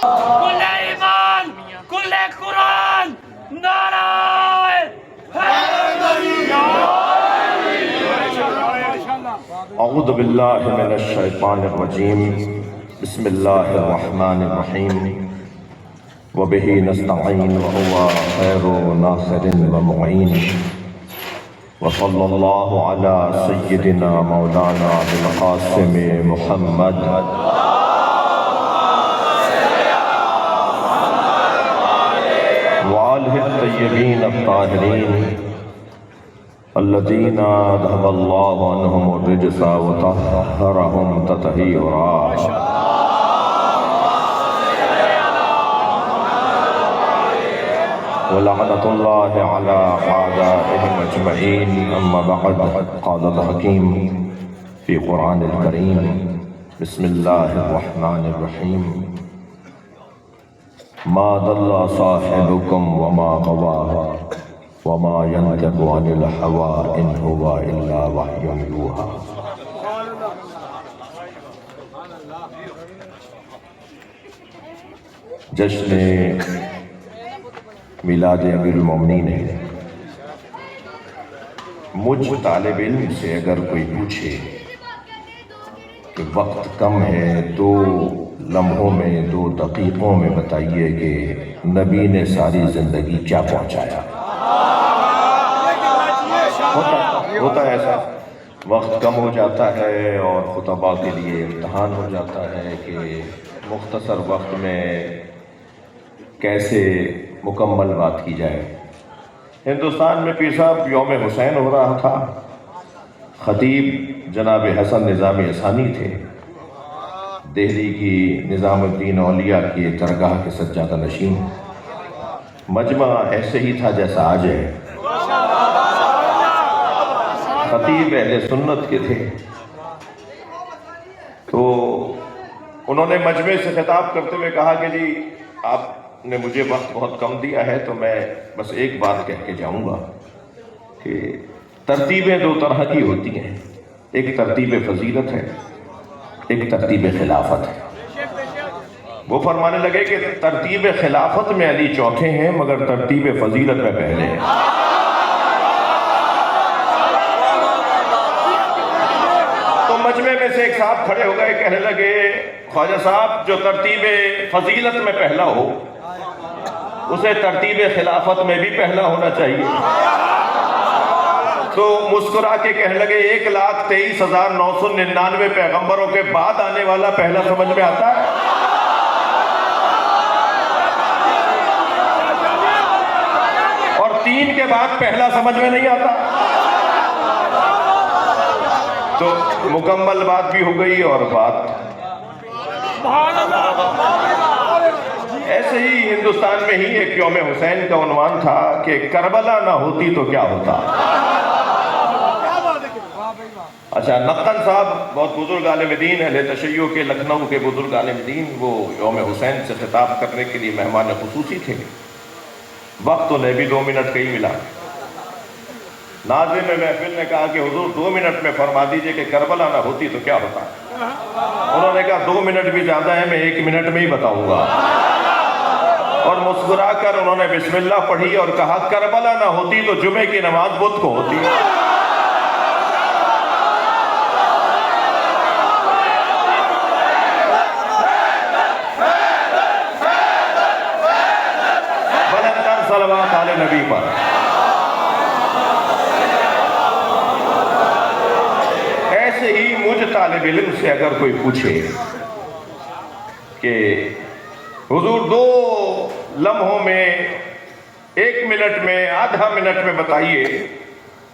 کل ایمان کل قرآن نعرہ اعوذ باللہ من الشیطان الرجیم بسم اللہ الرحمن الرحیم وبہ نستعین وہو خیر ناصر ومعین وصلی اللہ علی سیدنا مولانا بالقاسم محمد وآلہ الطیبین الطاہرین الذین اذهب اللہ عنہم الرجس وطہرہم تطہیرا ولعنۃ اللہ علی اعدائہم اجمعین اما بعد قال الحکیم فی قرآن الکریم بسم اللہ الرحمن الرحیم ما ضل صاحبکم وما غوى وما ينطق عن الهوى إن هو إلا وحي يوحى جشن میلاد امیر المومنین ہے۔ مجھ طالب علم سے اگر کوئی پوچھے کہ وقت کم ہے، 2 لمحوں میں 2 دقیقوں میں بتائیے کہ نبی نے ساری زندگی کیا پہنچایا؟ ہوتا ہے ایسا، وقت کم ہو جاتا ہے اور خطباء کے لیے امتحان ہو جاتا ہے کہ مختصر وقت میں کیسے مکمل بات کی جائے۔ ہندوستان میں پیر صاحب یوم حسین ہو رہا تھا، خطیب جناب حسن نظامی اثانی تھے، دہلی کی نظام الدین اولیاء کی درگاہ کے سجادہ نشین، مجمع ایسے ہی تھا جیسا آج ہے، خطیب اہل سنت کے تھے، تو انہوں نے مجمع سے خطاب کرتے ہوئے کہا کہ جی آپ نے مجھے وقت بہت کم دیا ہے تو میں بس ایک بات کہہ کے جاؤں گا کہ ترتیبیں 2 طرح کی ہوتی ہیں، ایک ترتیب فضیلت ہے، ایک ترتیب خلافت ہے۔ وہ فرمانے لگے کہ ترتیب خلافت میں علی چوتھے ہیں مگر ترتیب فضیلت میں پہلے ہیں۔ مجمع میں سے ایک صاحب کھڑے ہو گئے، کہنے لگے خواجہ صاحب جو ترتیب فضیلت میں پہلا ہو اسے ترتیب خلافت میں بھی پہلا ہونا چاہیے۔ تو مسکرا کے کہنے لگے 1,23,999 پیغمبروں کے بعد آنے والا پہلا سمجھ میں آتا ہے؟ اور 3 کے بعد پہلا سمجھ میں نہیں آتا؟ تو مکمل بات بھی ہو گئی اور بات ایسے ہی ہندوستان میں ہی ایک یوم حسین کا عنوان تھا کہ کربلا نہ ہوتی تو کیا ہوتا۔ اچھا، نقن صاحب بہت بزرگ عالم دین، اہل تشیع کے لکھنؤ کے بزرگ عالم دین، وہ یوم حسین سے خطاب کرنے کے لیے مہمان خصوصی تھے۔ وقت انہیں بھی 2 منٹ کا ہی ملا۔ ناظم محفل نے کہا کہ حضور 2 منٹ میں فرما دیجئے کہ کربلا نہ ہوتی تو کیا ہوتا۔ انہوں نے کہا 2 منٹ بھی زیادہ ہے، میں 1 منٹ میں ہی بتاؤں گا۔ اور مسکرا کر انہوں نے بسم اللہ پڑھی اور کہا کربلا نہ ہوتی تو جمعے کی نماز بدھ کو ہوتی۔ بلندر صلوات علی نبی پر۔ ایسے ہی مجھ طالب علم سے اگر کوئی پوچھے کہ حضور 2 لمحوں میں 1 منٹ میں آدھا منٹ میں بتائیے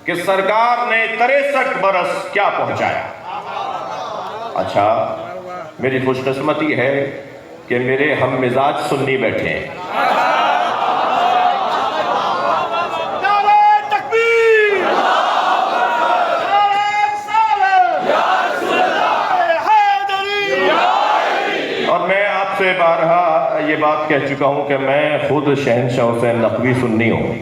کہ سرکار نے 63 برس کیا پہنچایا۔ اچھا، میری خوش قسمتی ہے کہ میرے ہم مزاج سنی بیٹھے ہیں۔ بارہا یہ بات کہہ چکا ہوں کہ میں خود شہنشاہ حسین نقوی سنی ہوں۔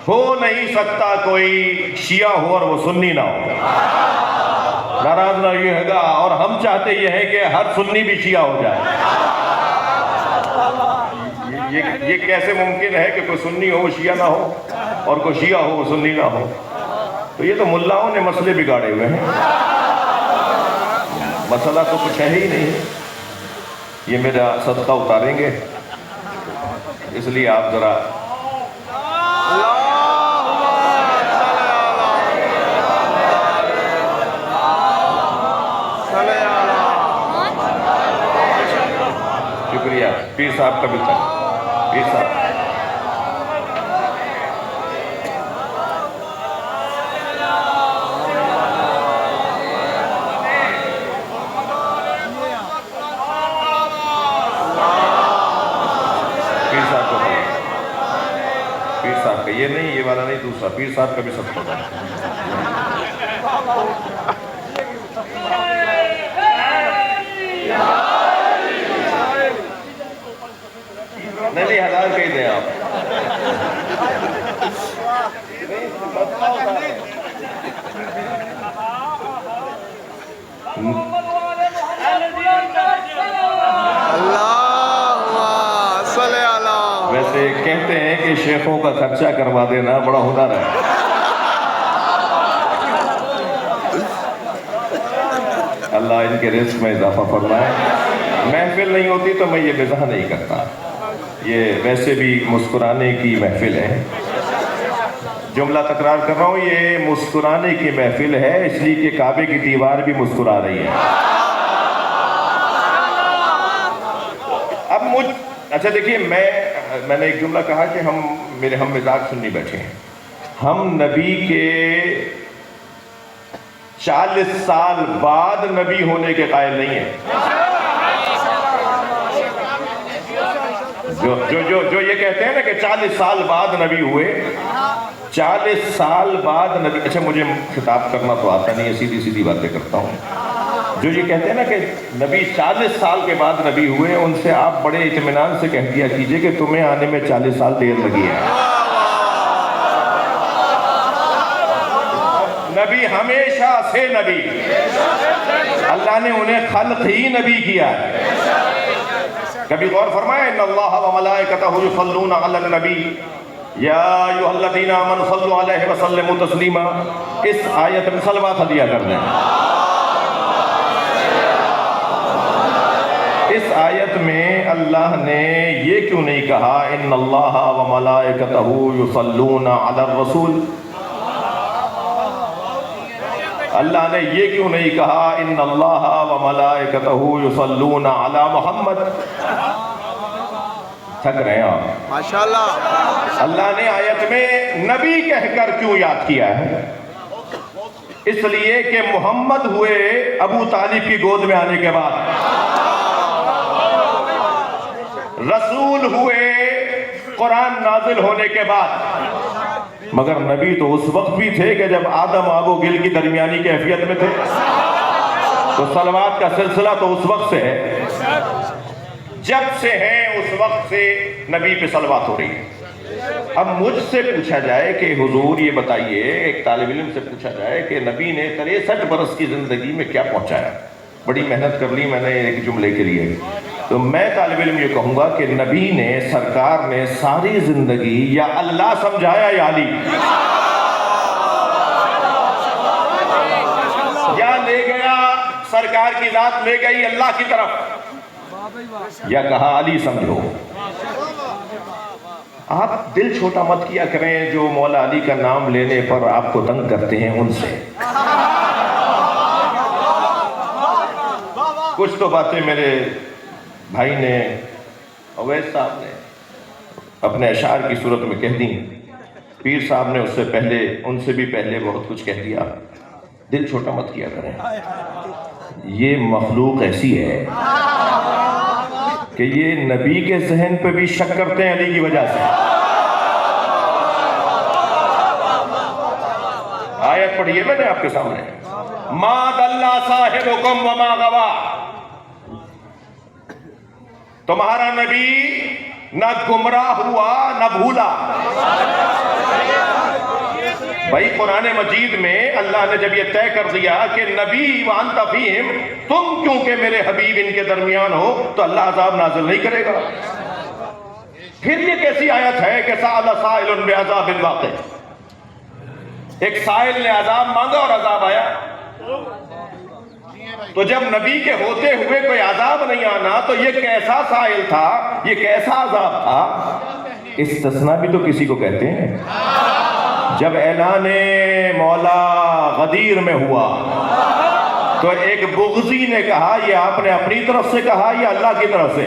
ہو نہیں سکتا کوئی شیعہ ہو اور وہ سنی نہ ہو۔ ناراض ماننا یہ ہے گا، اور ہم چاہتے یہ ہیں کہ ہر سنی بھی شیعہ ہو جائے۔ یہ کیسے ممکن ہے کہ کوئی سنی ہو وہ شیعہ نہ ہو، اور کوئی شیعہ ہو وہ سنی نہ ہو؟ تو یہ تو ملاؤں نے مسئلے بگاڑے ہوئے ہیں، مسئلہ تو کچھ ہے ہی نہیں۔ یہ میرا صدقہ اتاریں گے، اس لیے آپ ذرا شکریہ۔ پیر صاحب کا بھی تھا، پیر صاحب یہ نہیں، یہ والا نہیں، دوسرا پیر صاحب کا بھی سب ہوتا ہے۔ نہیں حلال کہی دیں آپ۔ ویسے کہتے ہیں کہ شیخوں کا خرچہ کروا دینا بڑا ہنر ہے۔ اللہ ان کے رزق میں اضافہ فرمائے۔ محفل نہیں ہوتی تو میں یہ مزاح نہیں کرتا، یہ ویسے بھی مسکرانے کی محفل ہے۔ جملہ تکرار کر رہا ہوں، یہ مسکرانے کی محفل ہے، اس لیے کہ کعبے کی دیوار بھی مسکرا رہی ہے۔ اب اچھا دیکھیے، میں نے ایک جملہ کہا کہ ہم مزاج سننی بیٹھے ہیں۔ ہم نبی کے 40 سال بعد نبی ہونے کے قائل نہیں ہیں۔ جو یہ کہتے ہیں نا کہ 40 سال بعد نبی ہوئے، 40 سال بعد نبی، اچھا مجھے خطاب کرنا تو آتا نہیں ہے، سیدھی سیدھی باتیں کرتا ہوں۔ جو یہ کہتے ہیں نا کہ نبی 40 سال کے بعد نبی ہوئے، ان سے آپ بڑے اطمینان سے کہہ دیا کیجئے کہ تمہیں آنے میں 40 سال دیر لگی ہے۔ نبی ہمیشہ سے نبی، اللہ نے انہیں خلق ہی نبی کیا ہے۔ کبھی غور فرمائے، ان اللہ و ملائکتہ یصلون علی النبی یا ایھا الذین آمنوا صلوا علیہ وسلموا تسلیما، اس آیت میں صلوات ہدیہ کر دیں۔ اس آیت میں اللہ نے یہ کیوں نہیں کہا ان اللہ و ملائکتہ یصلون علی الرسول؟ اللہ نے یہ کیوں نہیں کہا ان اللہ و ملائکتہ یصلون علی محمد؟ تھک رہے ہیں آپ؟ ماشاءاللہ۔ اللہ نے آیت میں نبی کہہ کر کیوں یاد کیا ہے؟ اس لیے کہ محمد ہوئے ابو طالب کی گود میں آنے کے بعد، رسول ہوئے قرآن نازل ہونے کے بعد، مگر نبی تو اس وقت بھی تھے کہ جب آدم آب و گل کی درمیانی کیفیت میں تھے، تو صلوات کا سلسلہ تو اس وقت سے ہے، جب سے ہیں اس وقت سے نبی پہ صلوات ہو رہی ہے۔ اب مجھ سے پوچھا جائے کہ حضور یہ بتائیے، ایک طالب علم سے پوچھا جائے کہ نبی نے 63 برس کی زندگی میں کیا پہنچایا؟ بڑی محنت کر لی میں نے ایک جملے کے لیے، تو میں طالب علم یہ کہوں گا کہ نبی نے، سرکار نے ساری زندگی یا اللہ سمجھایا یا علی، یا لے گیا سرکار کی ذات لے گئی اللہ کی طرف، یا کہا علی سمجھو۔ آپ دل چھوٹا مت کیا کریں جو مولا علی کا نام لینے پر آپ کو تنگ کرتے ہیں ان سے۔ کچھ تو باتیں میرے بھائی نے، اویس صاحب نے اپنے اشعار کی صورت میں کہہ دیں، پیر صاحب نے اس سے پہلے، ان سے بھی پہلے بہت کچھ کہہ دیا۔ دل چھوٹا مت کیا کریں، یہ مخلوق ایسی ہے کہ یہ نبی کے ذہن پہ بھی شک کرتے ہیں علی کی وجہ سے۔ آیت پڑھیے میں نے آپ کے سامنے، ما ضل صاحبکم وما غوی، تمہارا نبی نہ گمراہ ہوا نہ بھولا، بھائی قرآن مجید میں اللہ نے جب یہ طے کر دیا کہ نبی وانت فیہم، تم کیونکہ میرے حبیب ان کے درمیان ہو، تو اللہ عذاب نازل نہیں کرے گا۔ پھر یہ کیسی آیت ہے کہ سأل سائل بعذاب واقع، ایک سائل نے عذاب مانگا اور عذاب آیا۔ تو جب نبی کے ہوتے ہوئے کوئی عذاب نہیں آنا تو یہ کیسا سائل تھا، یہ کیسا عذاب تھا؟ استثناء بھی تو کسی کو کہتے ہیں۔ جب اعلان مولا غدیر میں ہوا تو ایک بغضی نے کہا یہ آپ نے اپنی طرف سے کہا یا اللہ کی طرف سے؟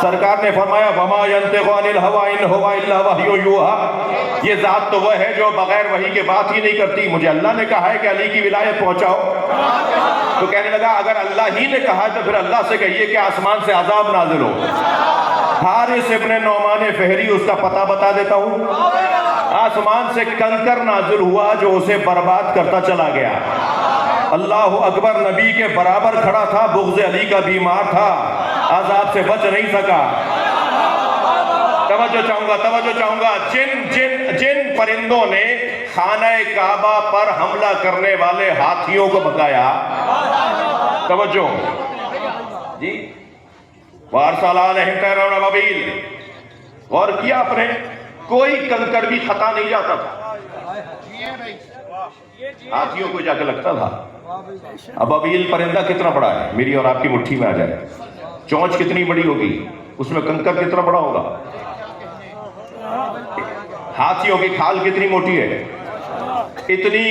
سرکار نے فرمایا وما ينطق عن الهوى ان هو الا وحی یوحی، یہ ذات تو وہ ہے جو بغیر وحی کے بات ہی نہیں کرتی، مجھے اللہ نے کہا ہے کہ علی کی ولایت پہنچاؤ۔ تو کہنے لگا اگر اللہ ہی نے کہا تو پھر اللہ سے کہیے کہ آسمان سے عذاب نازل ہو۔ حارث ابن نعمان فہری اس کا پتہ بتا دیتا ہوں، آسمان سے کنکر نازل ہوا جو اسے برباد کرتا چلا گیا۔ اللہ اکبر، نبی کے برابر کھڑا تھا، بغض علی کا بیمار تھا، عذاب سے بچ نہیں سکا۔ توجہ چاہوں گا، جن پرندوں نے خانہ کعبہ پر حملہ کرنے والے ہاتھیوں کو بھگایا، توجہ جی، وارسل علیہم طیرا ابابیل، غور کیا آپ نے؟ کوئی کنکر بھی خطا نہیں جاتا تھا، ہاتھیوں کو جا کے لگتا تھا۔ ابابیل پرندہ کتنا بڑا ہے، میری اور آپ کی مٹھی میں آ جائے، چونچ کتنی بڑی ہوگی، اس میں کنکر کتنا بڑا ہوگا؟ ہاتھیوں کی کھال کتنی موٹی ہے، اتنی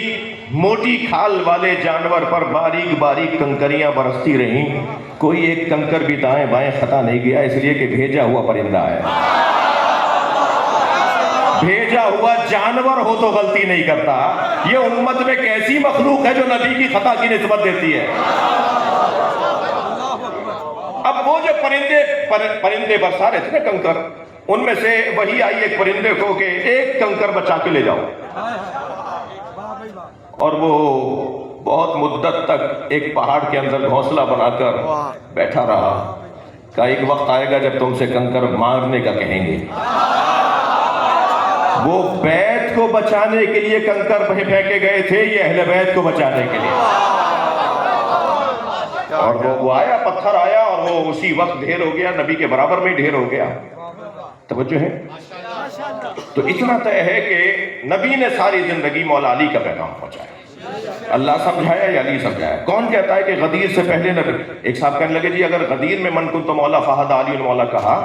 موٹی کھال والے جانور پر باریک باریک کنکریاں برستی رہیں، کوئی ایک کنکر بھی دائیں بائیں خطا نہیں گیا، اس لیے کہ بھیجا ہوا پرندہ ہے۔ بھیجا ہوا جانور ہو تو غلطی نہیں کرتا، یہ امت میں کیسی مخلوق ہے جو نبی کی خطا کی نسبت دیتی ہے؟ اب وہ جو پرندے برسا رہے تھے نا کنکر، ان میں سے وہی آئی ایک پرندے کو کہ ایک کنکر بچا کے لے جاؤ، اور وہ بہت مدت تک ایک پہاڑ کے اندر گھونسلہ بنا کر بیٹھا رہا، کہ ایک وقت آئے گا جب تم سے کنکر مارنے کا کہیں گے۔ وہ بیت کو بچانے کے لیے کنکر پھینکے گئے تھے، یہ اہل بیت کو بچانے کے لیے، اور وہ آیا، پتھر آیا اور وہ اسی وقت ڈھیر ہو گیا، نبی کے برابر میں ڈھیر ہو گیا۔ توجہ ہے؟ تو اتنا طے ہے کہ نبی نے ساری زندگی مولا علی کا پیغام پہنچایا۔ اللہ سمجھایا یا علی سمجھایا؟ کون کہتا ہے کہ غدیر سے پہلے نبی؟ ایک صاحب کہنے لگے جی اگر غدیر میں من کنت مولا فہد علی مولا کہا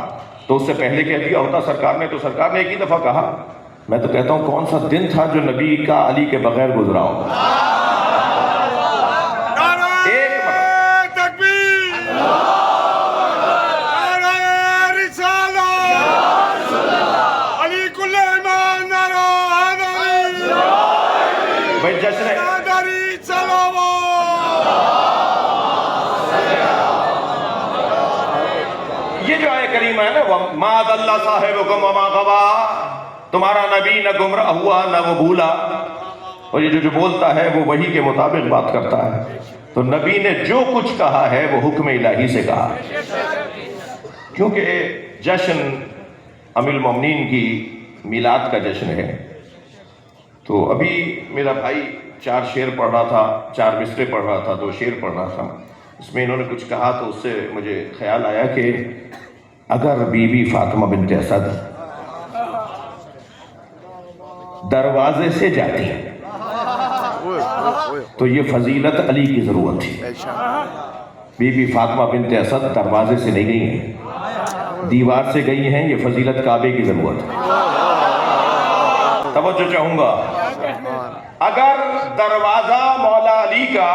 تو اس سے پہلے کہہ دیا ہوتا سرکار نے، تو سرکار نے ایک ہی دفعہ کہا۔ میں تو کہتا ہوں کون سا دن تھا جو نبی کا علی کے بغیر گزرا ہو؟ یہ جو آیت کریمہ ہے نا، مَا ضَلَّ صَاحِبُكُمْ وَمَا غَوَىٰ، تمہارا نبی نہ گمراہ ہوا نہ وہ بھولا، اور یہ جو بولتا ہے وہ وحی کے مطابق بات کرتا ہے۔ تو نبی نے جو کچھ کہا ہے وہ حکم الہی سے کہا ہے، کیونکہ جشن امیر المومنین کی میلاد کا جشن ہے۔ تو ابھی میرا بھائی 4 شعر پڑھ رہا تھا، 4 مصرے پڑھ رہا تھا، 2 شعر پڑھ رہا تھا، اس میں انہوں نے کچھ کہا تو اس سے مجھے خیال آیا کہ اگر بی بی فاطمہ بنت اسد دروازے سے جاتی ہے تو یہ فضیلت علی کی ضرورت تھی۔ بی بی فاطمہ بنت اسد دروازے سے نہیں گئی ہیں، دیوار سے گئی ہیں، یہ فضیلت کعبے کی ضرورت ہے۔ توجہ چاہوں گا، اگر دروازہ مولا علی کا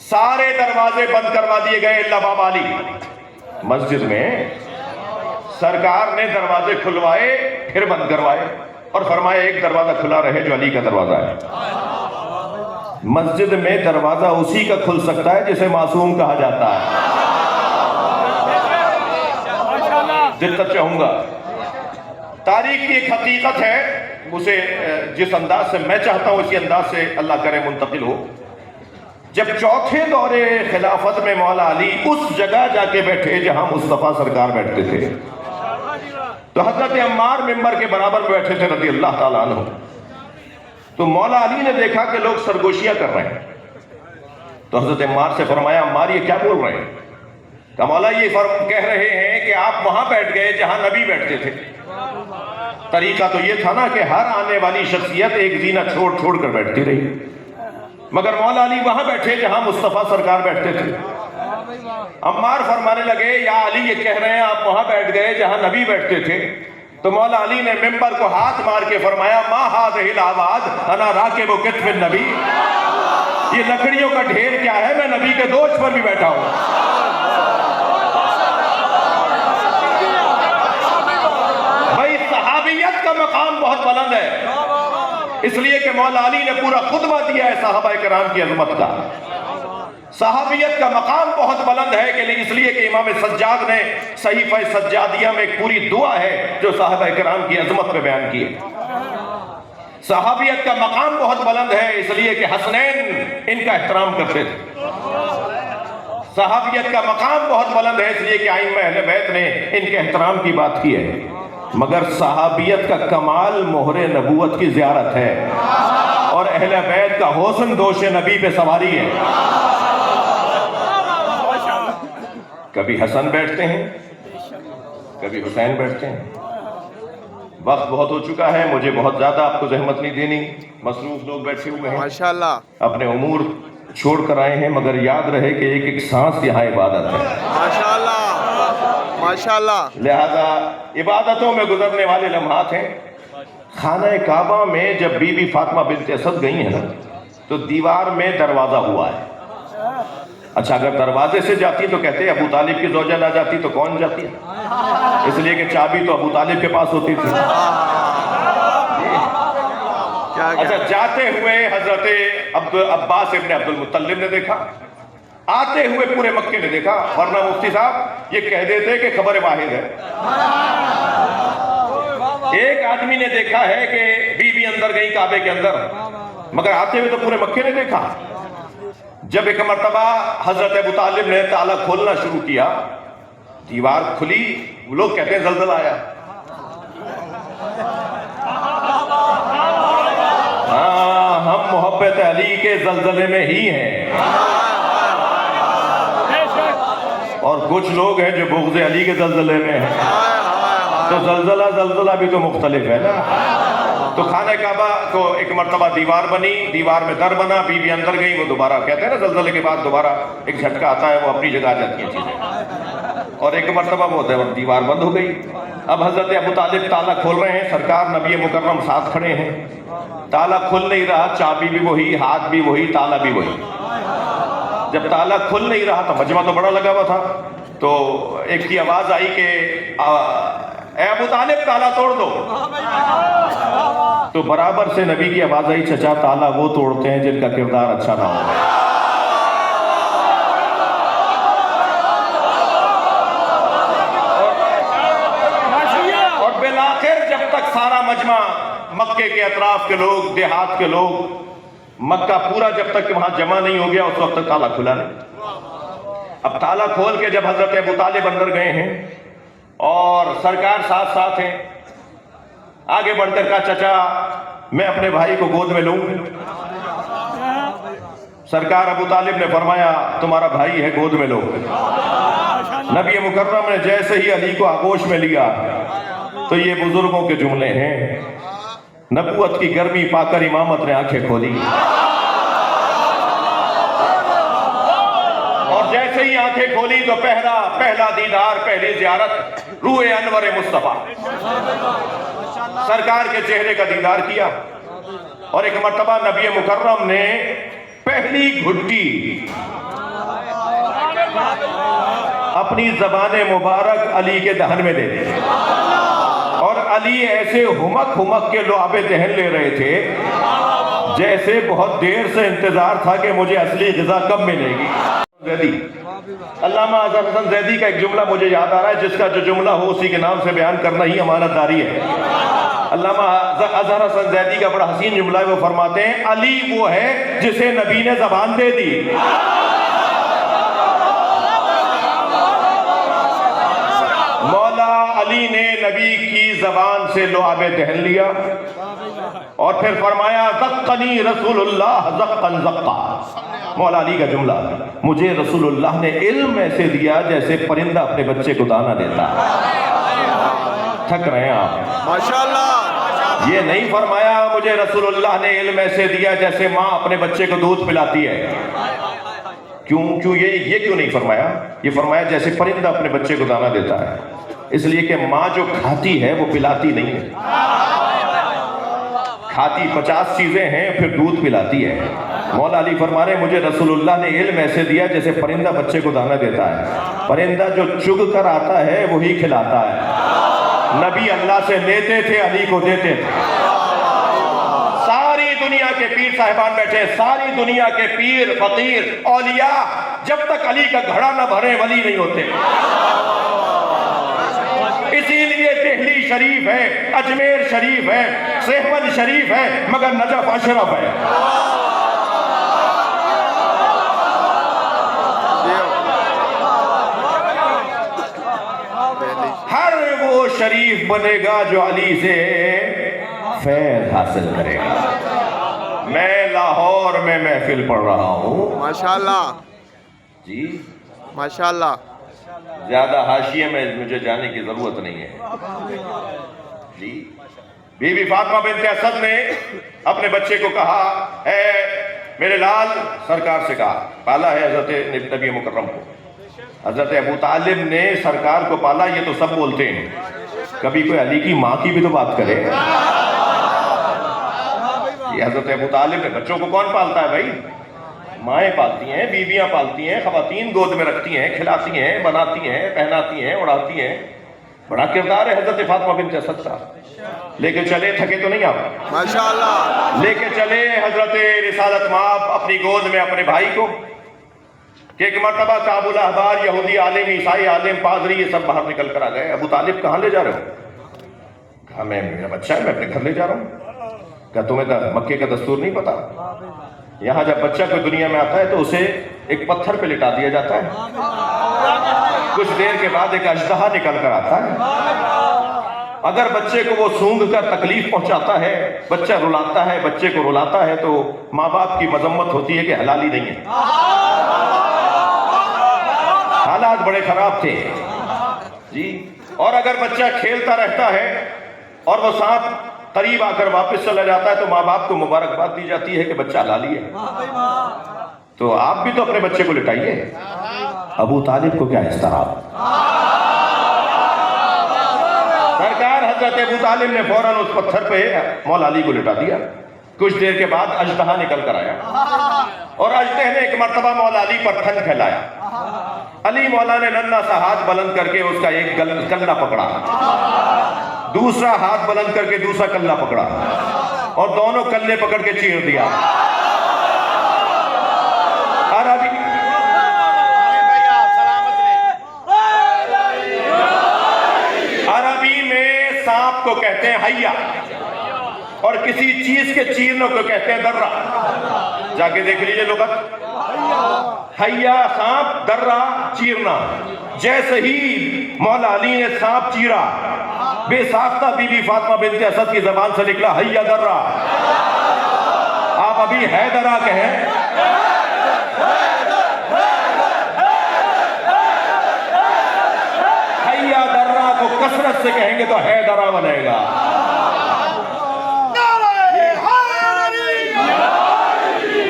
سارے دروازے بند کروا دیے گئے الا باب علی، مسجد میں سرکار نے دروازے کھلوائے پھر بند کروائے اور فرمایا ایک دروازہ کھلا رہے جو علی کا دروازہ ہے۔ مسجد میں دروازہ اسی کا کھل سکتا ہے جسے معصوم کہا جاتا ہے۔ دقت چاہوں گا، تاریخ کی ایک حقیقت ہے، اسے جس انداز سے میں چاہتا ہوں اسی انداز سے اللہ کرے منتقل ہو۔ جب چوتھے دور خلافت میں مولا علی اس جگہ جا کے بیٹھے جہاں مصطفیٰ سرکار بیٹھتے تھے، تو حضرت عمار ممبر کے برابر بیٹھے تھے رضی اللہ تعالیٰ عنہ۔ تو مولا علی نے دیکھا کہ لوگ سرگوشیاں کر رہے ہیں، تو حضرت عمار سے فرمایا عمار یہ کیا بول رہے ہیں؟ کہ مولا یہ کہہ رہے ہیں کہ آپ وہاں بیٹھ گئے جہاں نبی بیٹھتے تھے۔ طریقہ تو یہ تھا نا کہ ہر آنے والی شخصیت ایک زینہ چھوڑ چھوڑ کر بیٹھتی رہی، مگر مولا علی وہاں بیٹھے جہاں مصطفیٰ سرکار بیٹھتے تھے۔ عمار فرمانے لگے یا علی یہ کہہ رہے ہیں آپ وہاں بیٹھ گئے جہاں نبی بیٹھتے تھے، تو مولا علی نے ممبر کو ہاتھ مار کے فرمایا ما هذه الاعواد انا راکب کتف النبی، یہ لکڑیوں کا ڈھیر کیا ہے، میں نبی کے دوش پر بھی بیٹھا ہوں۔ بھائی صحابیت کا مقام بہت بلند ہے، اس لیے کہ مولا علی نے پورا خطبہ دیا ہے صحابہ کرام کی عظمت کا۔ صحابیت کا مقام بہت بلند ہے کہ اس لیے کہ امام سجاد نے صحیفہ سجادیہ میں ایک پوری دعا ہے جو صحابہ کرام کی عظمت پہ بیان کی ہے۔ صحابیت کا مقام بہت بلند ہے اس لیے کہ حسنین ان کا احترام کرتے تھے۔ صحابیت کا مقام بہت بلند ہے اس لیے کہ ائمہ اہل بیت نے ان کے احترام کی بات کی ہے، مگر صحابیت کا کمال مہر نبوت کی زیارت ہے، اور اہل بیت کا حسن دوش نبی پہ سواری ہے۔ کبھی حسن بیٹھتے ہیں، کبھی حسین بیٹھتے ہیں۔ وقت بہت ہو چکا ہے، مجھے بہت زیادہ آپ کو زحمت نہیں دینی، مصروف لوگ بیٹھے ہوئے ہیں، ماشاءاللہ اپنے امور چھوڑ کر آئے ہیں، مگر یاد رہے کہ ایک ایک سانس یہاں عبادت ہے۔ ماشاءاللہ ماشاءاللہ۔ لہذا عبادتوں میں گزرنے والے لمحات ہیں۔ خانہ کعبہ میں جب بی بی فاطمہ بنت اسد گئی ہیں نا تو دیوار میں دروازہ ہوا ہے۔ اچھا اگر دروازے سے جاتی تو کہتے ابو طالب کی زوجہ نہ جاتی تو کون جاتی ہے؟ اس لیے کہ چابی تو ابو طالب کے پاس ہوتی تھی۔ اچھا جاتے ہوئے حضرت عباس ابن عبد المطلب نے دیکھا، آتے ہوئے پورے مکے نے دیکھا، ورنہ مفتی صاحب یہ کہہ دیتے کہ خبر واحد ہے۔ ایک آدمی نے دیکھا ہے کہ بی بی اندر گئی کعبے کے اندر، مگر آتے ہوئے تو پورے مکے نے دیکھا۔ جب ایک مرتبہ حضرت ابو طالب نے تالا کھولنا شروع کیا، دیوار کھلی، لوگ کہتے ہیں زلزلہ آیا۔ ہاں ہم محبت علی کے زلزلے میں ہی ہیں، اور کچھ لوگ ہیں جو بغض علی کے زلزلے میں ہیں، تو زلزلہ بھی تو مختلف ہے نا۔ تو خانہ کعبہ کو ایک مرتبہ دیوار بنی، دیوار میں در بنا، بی بی اندر گئی، وہ دوبارہ کہتے ہیں نا زلزلے کے بعد دوبارہ ایک جھٹکا آتا ہے، وہ اپنی جگہ آ جاتی ہیں چیزیں، اور ایک مرتبہ وہ دیوار بند ہو گئی۔ اب حضرت ابو طالب تالا کھول رہے ہیں، سرکار نبی مکرم ساتھ کھڑے ہیں، تالا کھل نہیں رہا، چابی بھی وہی، ہاتھ بھی وہی، تالا بھی وہی۔ جب تالا کھل نہیں رہا تو مجمع تو بڑا لگا ہوا تھا، تو ایک کی آواز آئی کہ اے ابو طالب تالا توڑ دو، تو برابر سے نبی کی آواز آئی چچا تالا وہ توڑتے ہیں جن کا کردار اچھا نہ ہو۔ اور بالآخر جب تک سارا مجمع، مکے کے اطراف کے لوگ، دیہات کے لوگ، مکہ پورا جب تک وہاں جمع نہیں ہو گیا اس وقت تک تالا کھلا نہیں۔ اب تالا کھول کے جب حضرت ابو طالب اندر گئے ہیں اور سرکار ساتھ ساتھ ہیں، آگے بڑھ کر کہا چچا میں اپنے بھائی کو گود میں لوں۔ سرکار ابو طالب نے فرمایا تمہارا بھائی ہے گود میں لو۔ نبی مکرم نے جیسے ہی علی کو آغوش میں لیا تو یہ بزرگوں کے جملے ہیں، نبوت کی گرمی پا کر امامت نے آنکھیں کھولی، اور جیسے ہی آنکھیں کھولی تو پہلا دیدار، پہلی زیارت روح انور مصطفیٰ سرکار کے چہرے کا دیدار کیا، اور ایک مرتبہ نبی مکرم نے پہلی گھٹی اپنی زبان مبارک علی کے دہن میں دے دی، اور علی ایسے ہمک ہمک کے لعاب دہن لے رہے تھے جیسے بہت دیر سے انتظار تھا کہ مجھے اصلی غذا کب ملے گی۔ زیدی، علامہ اظہر حسن زیدی کا ایک جملہ مجھے یاد آ رہا ہے، جس کا جو جملہ ہو اسی کے نام سے بیان کرنا ہی امانت داری ہے۔ علامہ اظہر حسن زیدی کا بڑا حسین جملہ ہے، وہ فرماتے ہیں علی وہ ہے جسے نبی نے زبان دے دی۔ مولا علی نے نبی کی زبان سے لعاب دہن لیا، اور پھر فرمایا زقنی رسول اللہ زقن زقا. مولا علی کا جملہ, مجھے رسول اللہ نے علم ایسے دیا جیسے پرندہ اپنے بچے کو دانہ دیتا ہے. تھک رہے ہیں آپ؟ ماشاءاللہ. یہ نہیں فرمایا مجھے رسول اللہ نے علم ایسے دیا جیسے ماں اپنے بچے کو دودھ پلاتی ہے. کیوں یہ کیوں نہیں فرمایا؟ یہ فرمایا جیسے پرندہ اپنے بچے کو دانہ دیتا ہے. اس لیے کہ ماں جو کھاتی ہے وہ پلاتی نہیں ہے. کھاتی 50 چیزیں ہیں پھر دودھ پلاتی ہے. مولا علی فرما رہے مجھے رسول اللہ نے علم ایسے دیا جیسے پرندہ بچے کو دانہ دیتا ہے. پرندہ جو چگ کر آتا ہے وہی کھلاتا ہے. نبی اللہ سے لیتے تھے, علی کو دیتے تھے. ساری دنیا کے پیر صاحبان بیٹھے, ساری دنیا کے پیر فقیر اولیاء جب تک علی کا گھڑا نہ بھرے ولی نہیں ہوتے. اسی لیے دہلی شریف ہے, اجمیر شریف ہے, سہون شریف ہے, مگر نجف اشرف ہے. ہر وہ شریف بنے گا جو علی سے فیض حاصل کرے گا. میں لاہور میں محفل پڑھ رہا ہوں. ماشاءاللہ. جی ماشاءاللہ. زیادہ حاشیے میں مجھے جانے کی ضرورت نہیں ہے. جی بی بی فاطمہ بنت اسد نے اپنے بچے کو کہا, اے میرے لال, سرکار سے کہا, پالا ہے حضرت نبی مکرم کو. حضرت ابو طالب نے سرکار کو پالا, یہ تو سب بولتے ہیں, کبھی کوئی علی کی ماں کی بھی تو بات کرے. یہ حضرت ابو طالب نے, بچوں کو کون پالتا ہے بھائی؟ مائیں پالتی ہیں, بیویاں پالتی ہیں, خواتین گود میں رکھتی ہیں, کھلاتی ہیں, بناتی ہیں, پہناتی ہیں, اڑاتی ہیں. بڑا کردار ہے حضرت فاطمہ بنت اسد کا. لے کے چلے, تھکے تو نہیں آپ؟ ماشاءاللہ. لے کے چلے حضرت رسالت مآب اپنی گود میں اپنے بھائی کو, کہ ایک مرتبہ کعب الاحبار, یہودی عالم, عیسائی عالم, پادری, یہ سب باہر نکل کر آ گئے. ابو طالب کہاں لے جا رہے ہو؟ کہا میں, میرا بچہ ہے, میں اپنے گھر لے جا رہا ہوں. کہا تمہیں مکے کا دستور نہیں پتا؟ یہاں جب بچہ کوئی دنیا میں آتا ہے تو اسے ایک پتھر پہ لٹا دیا جاتا ہے. کچھ دیر کے بعد ایک اژدہا نکل کر آتا ہے. اگر بچے کو وہ سونگھ کر تکلیف پہنچاتا ہے, بچہ رلاتا ہے, بچے کو رلاتا ہے, تو ماں باپ کی مذمت ہوتی ہے کہ حلالی نہیں ہے. حالات بڑے خراب تھے جی. اور اگر بچہ کھیلتا رہتا ہے اور وہ سانپ قریب آ کر واپس چلا جاتا ہے تو ماں باپ کو مبارکباد دی جاتی ہے کہ بچہ حلالی ہے. تو آپ بھی تو اپنے بچے کو لٹائیے. ابو طالب کو کیا اضطراب. سرکار حضرت ابو طالب نے فوراً اس پتھر پہ مولا علی کو لٹا دیا. کچھ دیر کے بعد اژدہا نکل کر آیا اور اژدہے نے ایک مرتبہ مولا علی پر تھن پھیلایا. علی مولا نے ننھا سا ہاتھ بلند کر کے اس کا ایک کلہ پکڑا, دوسرا ہاتھ بلند کر کے دوسرا کلہ پکڑا, اور دونوں کلے پکڑ کے چیر دیا. عربی میں سانپ کو کہتے ہیں حیا, اور کسی چیز کے چیرنے کو کہتے ہیں درہ. جا کے دیکھ لیجئے لغت. حیا سانپ, درہ چیرنا. جیسے ہی مولا علی نے سانپ چیرا, بے ساختہ بی بی فاطمہ بنت اسد کی زبان سے نکلا حیا درہ. آپ ابھی ہے درہ کہیں, حیا درہ کو کثرت سے کہیں گے تو ہے درہ بنے گا.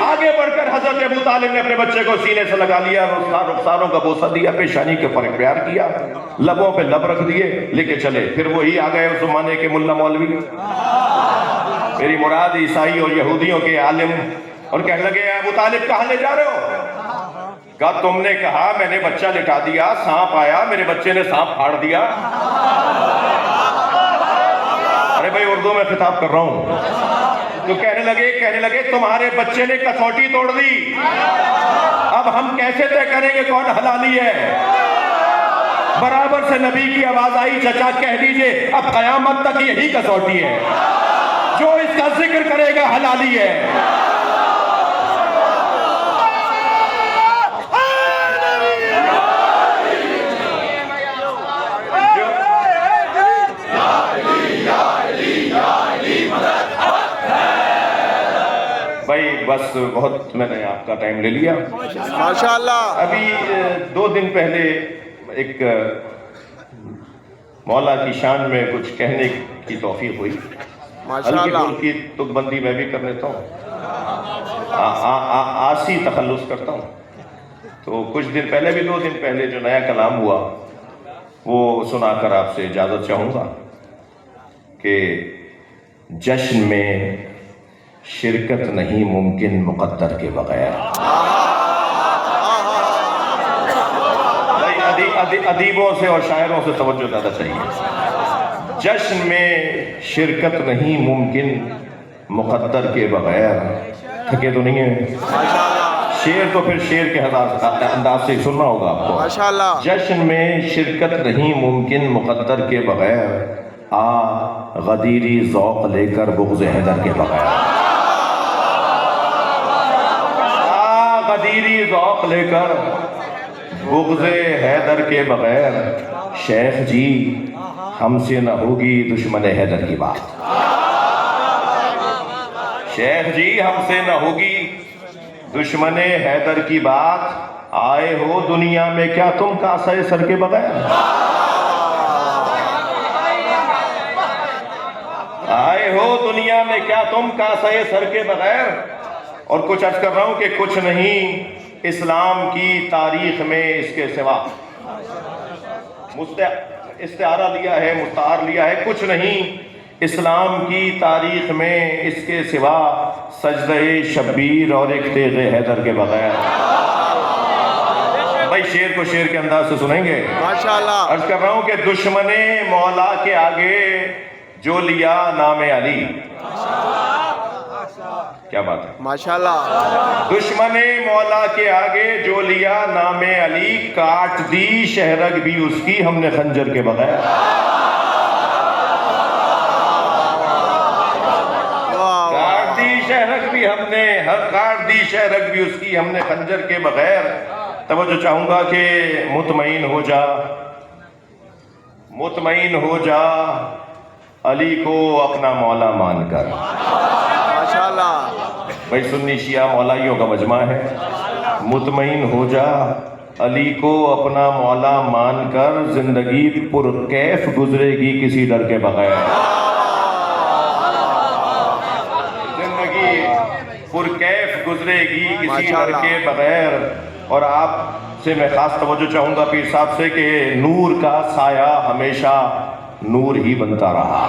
آگے بڑھ کر حضرت ابو طالب نے اپنے بچے کو سینے سے لگا لیا, رخساروں کا بوسہ دیا, پیشانی کے اوپر پیار کیا, لبوں پہ لب رکھ دیے, لے کے چلے. پھر وہی آ گئے اس زمانے کے ملا مولوی, میری مراد عیسائی اور یہودیوں کے عالم, اور کہنے لگے ابو طالب کہاں لے جا رہے ہو؟ کہا تم نے کہا, میں نے بچہ لٹا دیا, سانپ آیا, میرے بچے نے سانپ پھاڑ دیا. ارے بھائی اردو میں خطاب کر رہا ہوں. تو کہنے لگے تمہارے بچے نے کسوٹی توڑ دی, اب ہم کیسے طے کریں گے کون حلالی ہے؟ برابر سے نبی کی آواز آئی, چچا کہہ دیجئے اب قیامت تک یہی کسوٹی ہے, جو اس کا ذکر کرے گا حلالی ہے. بس بہت میں نے آپ کا ٹائم لے لیا. ماشاءاللہ. ابھی 2 دن پہلے ایک مولا کی شان میں کچھ کہنے کی توفیق ہوئی. ہلکی ماشاءاللہ. پھلکی تک بندی میں بھی کر لیتا ہوں, آسی تخلص کرتا ہوں. تو کچھ دن پہلے بھی 2 دن پہلے جو نیا کلام ہوا وہ سنا کر آپ سے اجازت چاہوں گا کہ جشن میں شرکت نہیں ممکن مقدر کے بغیر. ادیبوں سے اور شاعروں سے توجہ زیادہ چاہیے. جشن میں شرکت نہیں ممکن مقدر کے بغیر. تھکے تو نہیں ہیں؟ شعر تو پھر شعر کے انداز سے سننا ہوگا آپ کو. ماشاءاللہ. جشن میں شرکت نہیں ممکن مقدر کے بغیر. غدیری ذوق لے کر بغض حیدر کے بغیر. غدیری ذوق لے کر بغض حیدر کے بغیر. شیخ جی ہم سے نہ ہوگی دشمن حیدر کی بات. شیخ جی ہم سے نہ ہوگی دشمن حیدر کی بات. آئے ہو دنیا میں کیا تم کاسے سر کے بغیر. آئے ہو دنیا میں کیا تم کاسے سر کے بغیر. اور کچھ عرض کر رہا ہوں کہ کچھ نہیں اسلام کی تاریخ میں اس کے سوا. استعارہ لیا ہے, مستعار لیا ہے. کچھ نہیں اسلام کی تاریخ میں اس کے سوا سجدہ شبیر اور ایک تیغ حیدر کے بغیر. بھائی شعر کو شعر کے انداز سے سنیں گے. ماشاءاللہ. عرض کر رہا ہوں کہ دشمن مولا کے آگے جو لیا نام علی. کیا بات ہے. ماشاءاللہ. دشمن مولا کے آگے جو لیا نام علی. کاٹ دی شہرگ بھی اس کی ہم نے خنجر کے بغیر. کاٹ دی شہرگ بھی ہم نے, کاٹ دی شہرگ بھی اس کی ہم نے خنجر کے بغیر. توجہ چاہوں گا کہ مطمئن ہو جا, مطمئن ہو جا علی کو اپنا مولا مان کر. ماشاءاللہ. بھائی سنی شیعہ مولائیوں کا مجمع ہے. مطمئن ہو جا علی کو اپنا مولا مان کر. زندگی پر کیف گزرے گی کسی ڈر کے بغیر. زندگی پر کیف گزرے گی کسی ڈر کے بغیر. اور آپ سے میں خاص توجہ چاہوں گا پیر صاحب سے کہ نور کا سایہ ہمیشہ نور ہی بنتا رہا.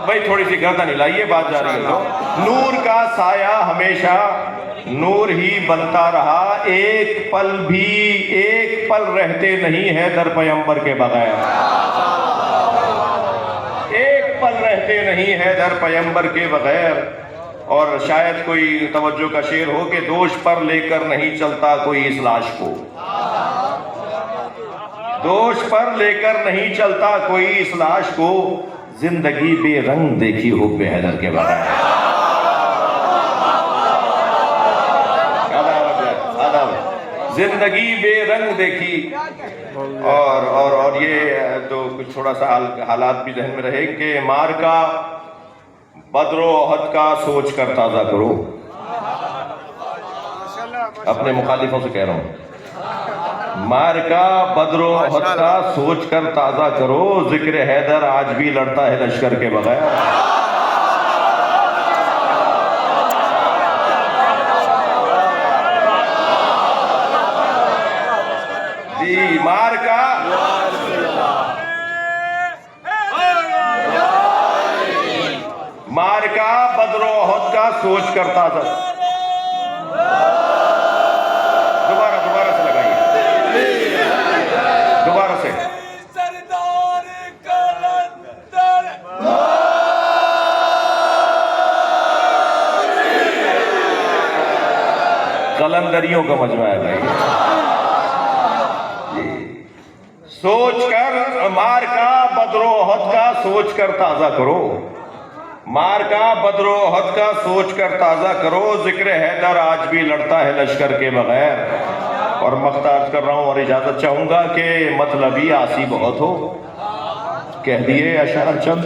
بھائی تھوڑی سی گردن ہلائیے, بات جا رہی ہے تو. نور کا سایہ ہمیشہ نور ہی بنتا رہا. ایک پل رہتے نہیں ہے در پیغمبر کے بغیر. ایک پل رہتے نہیں ہے در پیغمبر کے بغیر. اور شاید کوئی توجہ کا شعر ہو کہ دوش پر لے کر نہیں چلتا کوئی اس لاش کو. دوش پر لے کر نہیں چلتا کوئی اس لاش کو. زندگی بے رنگ دیکھی ہو بے حیدر کے بغیر. زندگی بے رنگ دیکھی. اور یہ تو کچھ تھوڑا سا حالات بھی ذہن میں رہے کہ مارکا بدر و احد کا سوچ کر تازہ کرو. اپنے مخالفوں سے کہہ رہا ہوں, مارکا بدر و احد کا سوچ کر تازہ کرو. ذکر حیدر آج بھی لڑتا ہے لشکر کے بغیر. جی مارکا بدر و احد کا سوچ کر تازہ. دوبارہ سے لگائیے, دوبارہ سے. قلندریوں کا مجمع ہے بھائی. سوچ کر مارکا بدر و احد کا سوچ کر تازہ کرو. مارکا بدر و احد کا سوچ کر تازہ کرو. ذکر حیدر آج بھی لڑتا ہے لشکر کے بغیر. اور مختار کر رہا ہوں اور اجازت چاہوں گا کہ مطلبی آسی بہت ہو. کہہ دیے اشعار چند.